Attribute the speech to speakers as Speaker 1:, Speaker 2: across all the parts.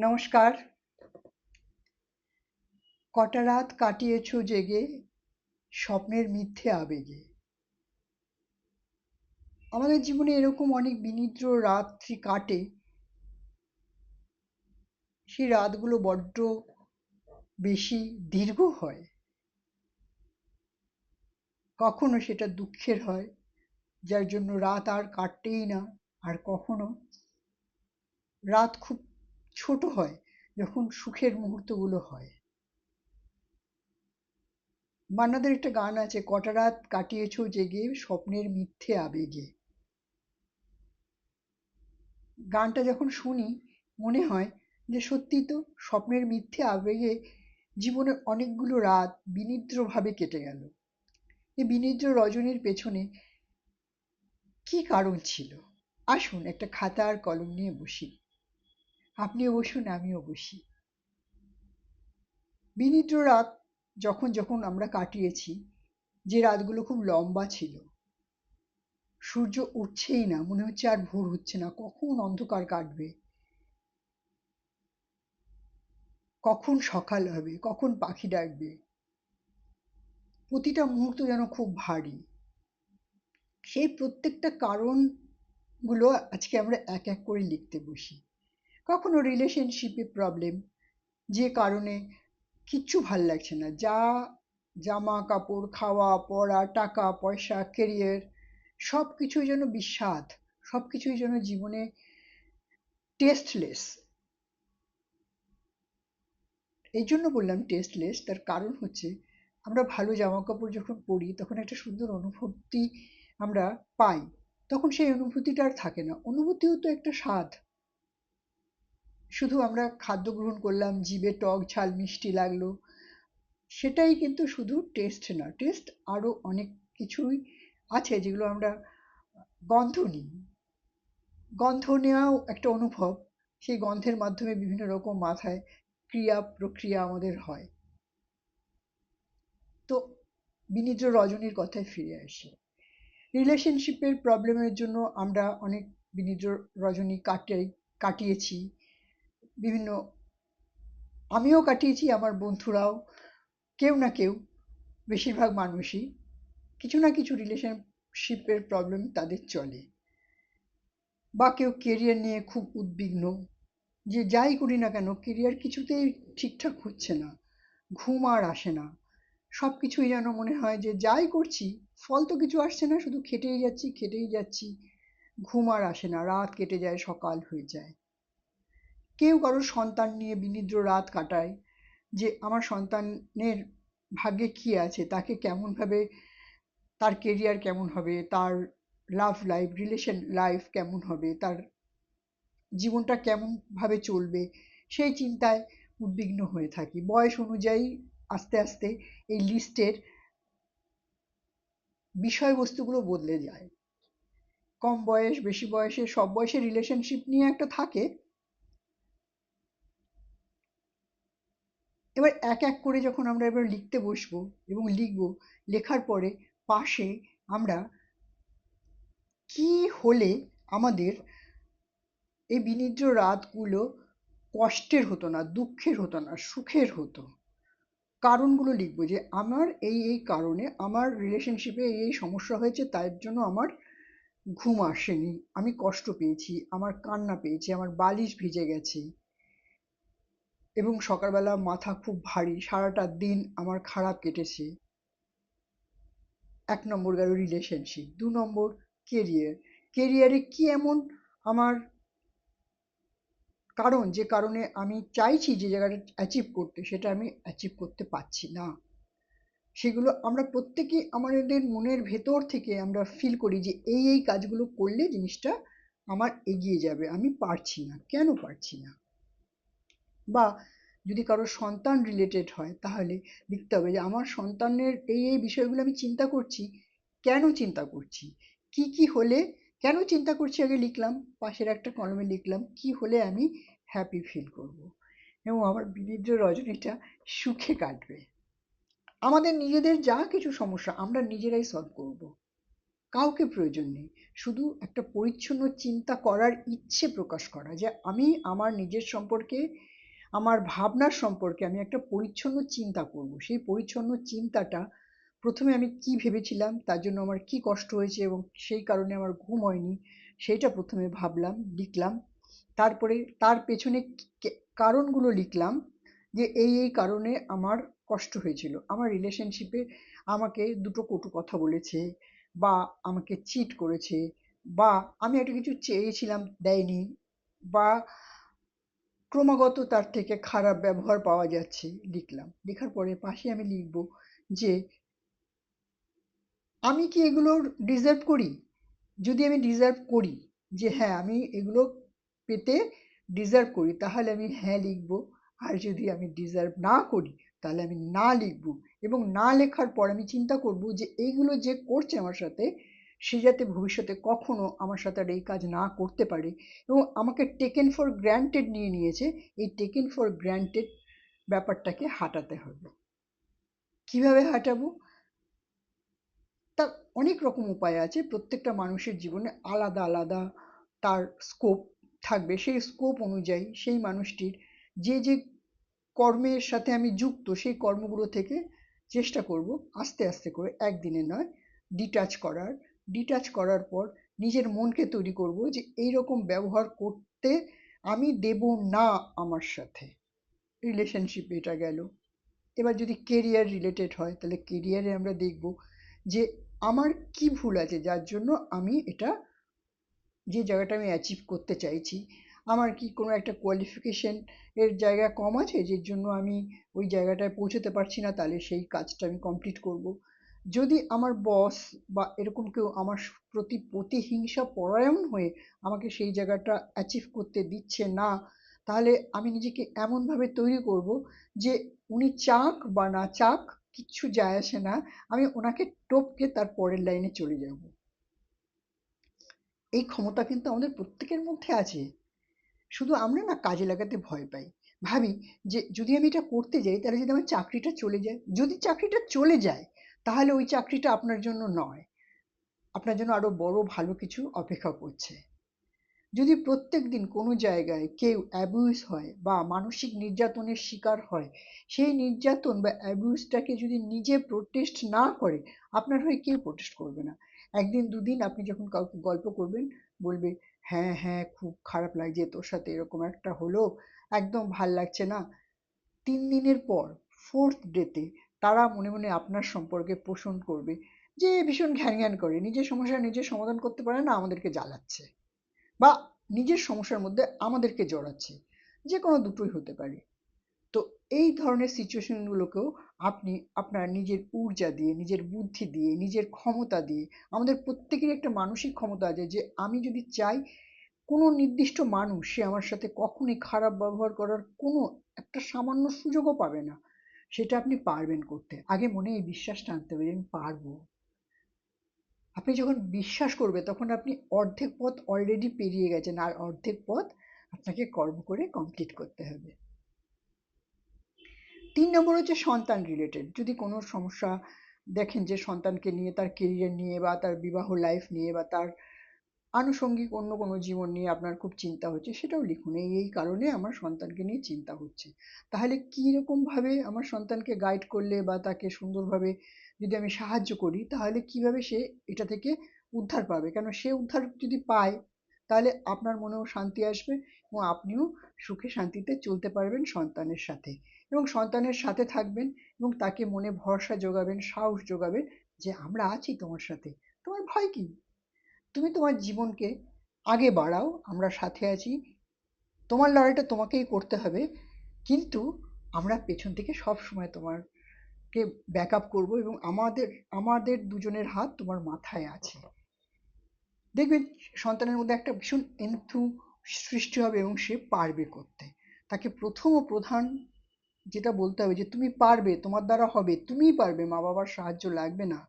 Speaker 1: নমস্কার। কটা রাত কাটিয়েছো জেগে স্বপ্নের মিথ্যে আবেগে। আমাদের জীবনে এরকম অনেক বিনিদ্র রাত্রি কাটে, সেই রাতগুলো বড্ড বেশি দীর্ঘ হয়। কখনো সেটা দুঃখের হয়, যার জন্য রাত আর কাটতেই না। আর কখনো রাত খুব ছোট হয়, যখন সুখের মুহূর্তগুলো হয়। মান্নাদের একটা গান আছে, কটা রাত কাটিয়েছো জেগে স্বপ্নের মিথ্যে আবেগে। গানটা যখন শুনি মনে হয় যে সত্যিই তো, স্বপ্নের মিথ্যে আবেগে জীবনের অনেকগুলো রাত বিনিদ্রভাবে কেটে গেল। এই বিনিদ্র রজনীর পেছনে কি কারণ ছিল? আসুন একটা খাতা আর কলম নিয়ে বসি। আপনিও বসুন, আমিও বসি। বিনিদ্র রাত যখন যখন আমরা কাটিয়েছি, যে রাতগুলো খুব লম্বা ছিল, সূর্য উঠছেই না, মনে হচ্ছে আর ভোর হচ্ছে না, কখন অন্ধকার কাটবে, কখন সকাল হবে, কখন পাখি ডাকবে। প্রতিটা মুহূর্ত যেন খুব ভারী। সেই প্রত্যেকটা কারণগুলো আজকে আমরা এক এক করে লিখতে বসি। কখনো রিলেশনশিপে প্রবলেম, যে কারণে কিচ্ছু ভাল লাগছে না, যা জামা কাপড়, খাওয়া পড়া, টাকা পয়সা, কেরিয়ার, সব কিছুই যেন বিস্বাদ, সব কিছুই যেন জীবনে টেস্টলেস। এই জন্য বললাম টেস্টলেস, তার কারণ হচ্ছে আমরা ভালো জামা কাপড় যখন পরি তখন একটা সুন্দর অনুভূতি আমরা পাই, তখন সেই অনুভূতিটা আর থাকে না। অনুভূতিও তো একটা স্বাদ। শুধু আমরা খাদ্য গ্রহণ করলাম, জিভে টক ঝাল মিষ্টি লাগলো, সেটাই কিন্তু শুধু টেস্ট না। টেস্ট আরো অনেক কিছুই আছে, যেগুলো আমরা গন্ধ নিই। গন্ধ নেওয়াও একটা অনুভব। সেই গন্ধের মাধ্যমে বিভিন্ন রকম মাথায় ক্রিয়া প্রক্রিয়া আমাদের হয়। তো বিনিদ্র রজনীর কথায় ফিরে আসি। রিলেশনশিপের প্রবলেমের জন্য আমরা অনেক বিনিদ্র রজনী কাটিয়েছি। বিভিন্ন, আমিও কাটিয়েছি, আমার বন্ধুরাও, কেউ না কেউ, বেশিরভাগ মানুষই কিছু না কিছু রিলেশনশিপের প্রবলেম তাদের চলে। বা কেউ কেরিয়ার নিয়ে খুব উদ্বিগ্ন, যে যাই করি না কেন কেরিয়ার কিছুতেই ঠিকঠাক হচ্ছে না, ঘুম আর আসে না, সব কিছুই যেন মনে হয় যে যাই করছি ফল তো কিছু আসছে না, শুধু খেটেই যাচ্ছি খেটেই যাচ্ছি, ঘুম আর আসে না, রাত কেটে যায়, সকাল হয়ে যায়। কেউ কারোর সন্তান নিয়ে বিনিদ্র রাত কাটায়, যে আমার সন্তানের ভাগ্যে কি আছে, তাকে কেমনভাবে, তার কেরিয়ার কেমন হবে, তার লাভ লাইফ, রিলেশন লাইফ কেমন হবে, তার জীবনটা কেমনভাবে চলবে, সেই চিন্তায় উদ্বিগ্ন হয়ে থাকি। বয়স অনুযায়ী আস্তে আস্তে এই লিস্টের বিষয়বস্তুগুলো বদলে যায়। কম বয়স, বেশি বয়সে, সব বয়সের রিলেশনশিপ নিয়ে একটা থাকে। এবার এক এক করে যখন আমরা এবার লিখতে বসবো এবং লিখবো, লেখার পরে পাশে আমরা কি হলে আমাদের এই বিনিদ্র রাতগুলো কষ্টের হতো না, দুঃখের হতো না, সুখের হতো, কারণগুলো লিখবো, যে আমার এই কারণে আমার রিলেশনশিপে এই সমস্যা হয়েছে, তার জন্য আমার ঘুম আসেনি, আমি কষ্ট পেয়েছি, আমার কান্না পেয়েছি, আমার বালিশ ভিজে গেছে, এবং সকালবেলা মাথা খুব ভারী, সারাটা দিন আমার খারাপ কেটেছে। এক নম্বর গেল রিলেশনশিপ। দু নম্বর কেরিয়ার। কেরিয়ারে কি এমন আমার কারণ, যে কারণে আমি চাইছি যে জায়গাটা অ্যাচিভ করতে, সেটা আমি অ্যাচিভ করতে পারছি না। সেগুলো আমরা প্রত্যেকেই আমাদের মনের ভেতর থেকে আমরা ফিল করি যে এই কাজগুলো করলে জিনিসটা আমার এগিয়ে যাবে, আমি পারছি না, কেন পারছি না। বা যদি কারো সন্তান রিলেটেড হয়, তাহলে লিখতে হবে যে আমার সন্তানের এই বিষয়গুলো আমি চিন্তা করছি, কেন চিন্তা করছি, কি কি হলে, কেন চিন্তা করছি আগে লিখলাম, পাশের একটা কলমে লিখলাম কি হলে আমি হ্যাপি ফিল করব, এবং আমার বিনিদ্র রজনীটা সুখে কাটবে। আমাদের নিজেদের যা কিছু সমস্যা আমরা নিজেরাই সলভ করব। কাউকে প্রয়োজন নেই। শুধু একটা পরিচ্ছন্ন চিন্তা করার ইচ্ছে প্রকাশ করা যে আমি আমার নিজের সম্পর্কে, আমার ভাবনার সম্পর্কে আমি একটা পরিচ্ছন্ন চিন্তা করব। সেই পরিচ্ছন্ন চিন্তাটা প্রথমে আমি কি ভেবেছিলাম, তার জন্য আমার কি কষ্ট হয়েছে এবং সেই কারণে আমার ঘুম হয়নি, সেইটা প্রথমে ভাবলাম, লিখলাম। তারপরে তার পেছনে কারণগুলো লিখলাম যে এই কারণে আমার কষ্ট হয়েছিল। আমার রিলেশনশিপে আমাকে দুটো কটু কথা বলেছে, বা আমাকে চিট করেছে, বা আমি একটা কিছু চেয়েছিলাম দেয়নি, বা ক্রমাগত তার থেকে খারাপ ব্যবহার পাওয়া যাচ্ছে। লিখলাম। লেখার পরে পাশে আমি লিখব যে আমি কি এগুলোর ডিজার্ভ করি? যদি আমি ডিজার্ভ করি, যে হ্যাঁ আমি এগুলো পেতে ডিজার্ভ করি, তাহলে আমি হ্যাঁ লিখব। আর যদি আমি ডিজার্ভ না করি, তাহলে আমি না লিখব। এবং না লেখার পর আমি চিন্তা করব যে এইগুলো যে করছে আমার সাথে, সে যাতে ভবিষ্যতে কখনো আমার সাথে আর এই কাজ না করতে পারে। এবং আমাকে টেকেন ফর গ্র্যান্টেড নিয়ে নিয়েছে, এই টেকেন ফর গ্র্যান্টেড ব্যাপারটাকে হাঁটাতে হবে। কিভাবে হাঁটাবো? তার অনেক রকম উপায় আছে। প্রত্যেকটা মানুষের জীবনে আলাদা আলাদা তার স্কোপ থাকবে। সেই স্কোপ অনুযায়ী সেই মানুষটির যে কর্মের সাথে আমি যুক্ত, সেই কর্মগুলো থেকে চেষ্টা করব আস্তে আস্তে করে, একদিনে নয়, ডিটাচ করার। ডিটাচ করার পর নিজের মনকে তৈরি করব যে এইরকম ব্যবহার করতে আমি দেব না আমার সাথে। রিলেশনশিপ এটা গেল। এবার যদি কেরিয়ার রিলেটেড হয়, তাহলে কেরিয়ারে আমরা দেখব যে আমার কি ভুল আছে যার জন্য আমি এটা, যে জায়গাটা আমি অ্যাচিভ করতে চাইছি, আমার কি কোনো একটা কোয়ালিফিকেশন এর জায়গা কম আছে যের জন্য আমি ওই জায়গাটায় পৌঁছতে পারছি না, তাহলে সেই কাজটা আমি কমপ্লিট করব। যদি আমার বস বা এরকম কেউ আমার প্রতি প্রতিহিংসা পরায়ণ হয়ে আমাকে সেই জায়গাটা অ্যাচিভ করতে দিচ্ছে না, তাহলে আমি নিজেকে এমনভাবে তৈরি করব যে উনি চাক বা না চাক কিচ্ছু যায় আসে না, আমি ওনাকে টপকে তার পরের লাইনে চলে যাব। এই ক্ষমতা কিন্তু আমাদের প্রত্যেকের মধ্যে আছে। শুধু আমরা না কাজে লাগাতে ভয় পাই। ভাবি যে যদি আমি এটা করতে যাই, তাহলে যদি আমার চাকরিটা চলে যায়, যদি চাকরিটা চলে যায়, তাহলে ওই চাকরিটা আপনার জন্য নয়, আপনার জন্য আরো বড় ভালো কিছু অপেক্ষা করছে। যদি প্রত্যেকদিন কোনো জায়গায় কেউ অ্যাবিউজ হয় বা মানসিক নির্যাতনের শিকার হয়, সেই নির্যাতন বা অ্যাবিউজটাকে যদি নিজে প্রোটেস্ট না করে, আপনার হয়ে কেউ প্রোটেস্ট করবে না। একদিন দুদিন আপনি যখন কাউকে গল্প করবেন, বলবে হ্যাঁ হ্যাঁ খুব খারাপ লাগছে তোর সাথে এরকম একটা হলো, একদম ভাল লাগছে না। ৩ দিনের পর, ফোর্থ ডেতে, তারা মনে মনে আপনার সম্পর্কে পোষণ করবে যে ভীষণ ঘ্যান ঘ্যান করে, নিজের সমস্যা নিজে সমাধান করতে পারে না, আমাদেরকে জ্বালাচ্ছে, বা নিজের সমস্যার মধ্যে আমাদেরকে জড়াচ্ছে। যে কোনো দুটোই হতে পারে। তো এই ধরনের সিচুয়েশনগুলোকেও আপনি আপনার নিজের ঊর্জা দিয়ে, নিজের বুদ্ধি দিয়ে, নিজের ক্ষমতা দিয়ে, আমাদের প্রত্যেকেরই একটা মানসিক ক্ষমতা আছে যে আমি যদি চাই কোনো নির্দিষ্ট মানুষ সে আমার সাথে কখনই খারাপ ব্যবহার করার কোনো একটা সামান্য সুযোগও পাবে না, সেটা আপনি পারবেন করতে। আগে মনে এই বিশ্বাসটা আনতে হবে যে আমি পারবো। আপনি যখন বিশ্বাস করবে, তখন আপনি অর্ধেক পথ অলরেডি পেরিয়ে গেছেন, আর অর্ধেক পথ আপনাকে কর্ম করে কমপ্লিট করতে হবে। ৩ নম্বর হচ্ছে সন্তান রিলেটেড। যদি কোনো সমস্যা দেখেন যে সন্তানকে নিয়ে, তার কেরিয়ার নিয়ে, বা তার বিবাহ লাইফ নিয়ে, বা তার আনুষঙ্গিক অন্য কোনো জীবন নিয়ে আপনার খুব চিন্তা হচ্ছে, সেটাও লিখুন। এই কারণে আমার সন্তানকে নিয়ে চিন্তা হচ্ছে। তাহলে কীরকমভাবে আমার সন্তানকে গাইড করলে বা তাকে সুন্দরভাবে যদি আমি সাহায্য করি, তাহলে কিভাবে সে এটা থেকে উদ্ধার পাবে। কেন সে উদ্ধার যদি পায়, তাহলে আপনার মনেও শান্তি আসবে এবং আপনিও সুখে শান্তিতে চলতে পারবেন সন্তানের সাথে। এবং সন্তানের সাথে থাকবেন এবং তাকে মনে ভরসা যোগাবেন, সাহস যোগাবেন যে আমরা আছি তোমার সাথে। তোমার ভয় কি? তুমি তোমার জীবনকে আগে বাড়াও, আমরা সাথে আছি। তোমার লড়াইটা তোমাকেই করতে হবে, কিন্তু আমরা পেছন থেকে সব সময় তোমারকে ব্যাকআপ করব এবং আমাদের আমাদের দুজনের হাত তোমার মাথায় আছে। দেখবেন সন্তানের মধ্যে একটা ভীষণ এন্থু সৃষ্টি হবে এবং সে পারবে করতে। তাকে প্রথম ও প্রধান যেটা বলতে হবে যে তুমি পারবে, তোমার দ্বারা হবে, তুমিই পারবে, মা বাবার সাহায্য লাগবে না।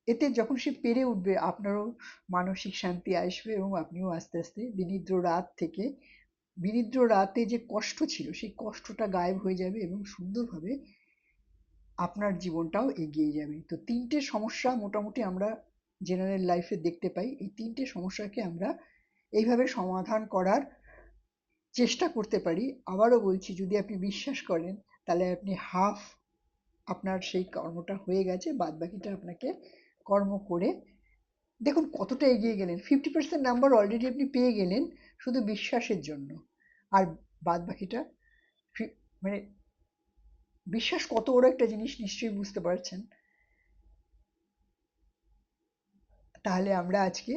Speaker 1: এতে যখন সে পেরে উঠবে, আপনারও মানসিক শান্তি আসবে এবং আপনিও আস্তে আস্তে বিনিদ্র রাত থেকে, বিনিদ্র রাতে যে কষ্ট ছিল সেই কষ্টটা গায়েব হয়ে যাবে এবং সুন্দরভাবে আপনার জীবনটাও এগিয়ে যাবে। তো ৩টে সমস্যা মোটামুটি আমরা জেনারেল লাইফে দেখতে পাই, এই তিনটে সমস্যাকে আমরা এইভাবে সমাধান করার চেষ্টা করতে পারি। আবারও বলছি, যদি আপনি বিশ্বাস করেন তাহলে আপনি হাফ আপনার সেই কর্মটা হয়ে গেছে, বাদ বাকিটা আপনাকে কর্ম করে দেখুন কতটা এগিয়ে গেলেন। 50% নাম্বার অলরেডি আপনি পেয়ে গেলেন শুধু বিশ্বাসের জন্য। আর বাদ বাকিটা মানে বিশ্বাস কত বড় একটা জিনিস নিশ্চয়ই বুঝতে পারছেন। তাহলে আমরা আজকে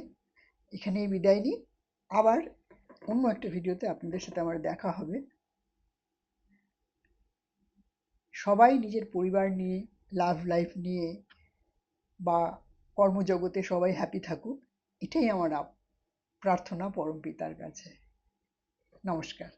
Speaker 1: এখানেই বিদায় নিই। আবার অন্য একটা ভিডিওতে আপনাদের সাথে আমার দেখা হবে। সবাই নিজের পরিবার নিয়ে, লাভ লাইফ নিয়ে বা কর্মজগতে সবাই হ্যাপি থাকুক, এটাই আমার প্রার্থনা পরমপিতার কাছে। নমস্কার।